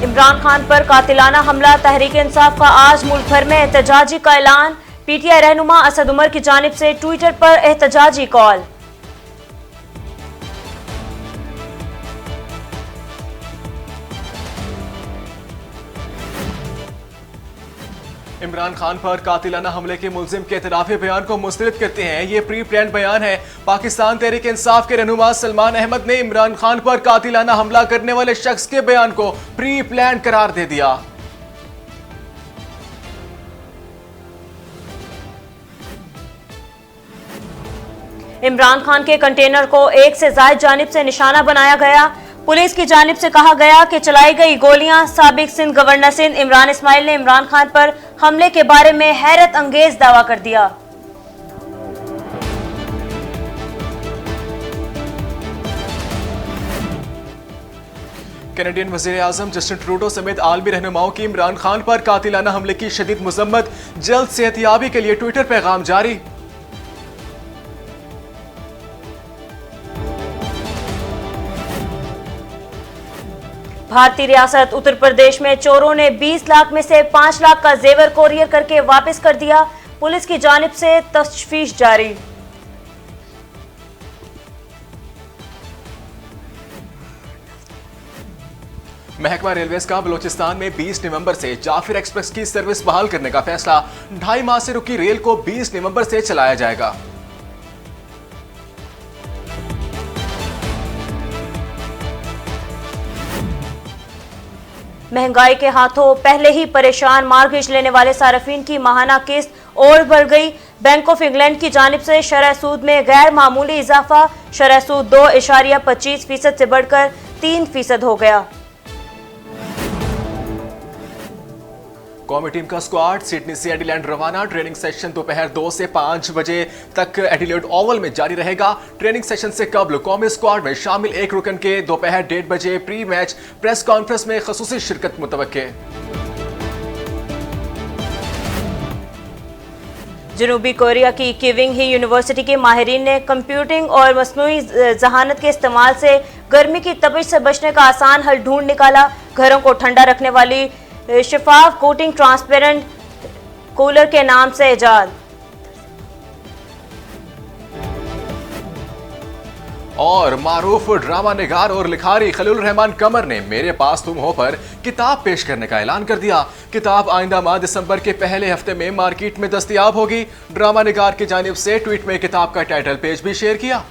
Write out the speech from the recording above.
इमरान खान पर कातिलाना हमला, तहरीक इंसाफ का आज मुल्क भर में एहतजाजी का ऐलान। पीटीआई रहनुमा असद उमर की जानिब से ट्विटर पर एहतजाजी कॉल। इमरान खान पर कातिलाना हमले के मुल्जिम के इतराफी बयान को मुस्तरद करते हैं। ये प्री प्लान बयान है। पाकिस्तान तहरीक इंसाफ के रहनुमा सलमान अहमद ने इमरान खान पर कातिलाना हमला करने वाले शख्स के बयान को प्री प्लान करार दे दिया। इमरान खान के कंटेनर को एक से ज्यादा जानिब से निशाना बनाया गया। पुलिस की जानिब से कहा गया कि चलाई गई गोलियां। साबिक सिंध गवर्नर सिंध इमरान इस्माइल ने इमरान खान पर हमले के बारे में हैरत अंगेज दावा कर दिया। कैनेडियन वजीर आजम जस्टिन ट्रूडो समेत आलमी रहनुमाओं की इमरान खान पर कातिलाना हमले की शदीद मजम्मत, जल्द सेहतियाबी के लिए ट्विटर पैगाम जारी। भारतीय रियासत उत्तर प्रदेश में चोरों ने 20 लाख में से 5 लाख का जेवर कोरियर करके वापस कर दिया। पुलिस की जानिब से तफ्तीश जारी। महकमा रेलवेज का बलोचिस्तान में 20 नवंबर से जाफिर एक्सप्रेस की सर्विस बहाल करने का फैसला। 2.5 माह से रुकी रेल को 20 नवंबर से चलाया जाएगा। महंगाई के हाथों पहले ही परेशान मार्गेज लेने वाले सार्फिन की माहाना किस्त और बढ़ गई। बैंक ऑफ इंग्लैंड की जानिब से शरह सूद में गैर मामूली इजाफा। शरह सूद 2.25% से बढ़कर 3% हो गया। कौमी टीम का स्क्वाड सिडनी से एडिलेड रवाना। ट्रेनिंग सेशन दोपहर 2 से 5 बजे तक एडिलेड ओवल में जारी रहेगा। ट्रेनिंग सेशन से कबल कौमी स्क्वाड में शामिल एक रुकन के दोपहर 1:30 बजे प्री मैच प्रेस कॉन्फ्रेंस में खसूसी शिरकत मुतवक्के। जनूबी कोरिया की किविंग ही यूनिवर्सिटी के माहिरीन ने कंप्यूटिंग और मसनूई जहानत के इस्तेमाल से गर्मी की तपिश से बचने का आसान हल ढूंढ निकाला। घरों को ठंडा रखने वाली शिफाफ कोटिंग ट्रांसपेरेंट कूलर के नाम से इजाद। और मारूफ ड्रामा निगार और लिखारी खलील रहमान कमर ने मेरे पास तुम हो पर किताब पेश करने का ऐलान कर दिया। किताब आइंदा माह दिसंबर के पहले हफ्ते में मार्केट में दस्तयाब होगी। ड्रामा निगार की जानिब से ट्वीट में किताब का टाइटल पेज भी शेयर किया।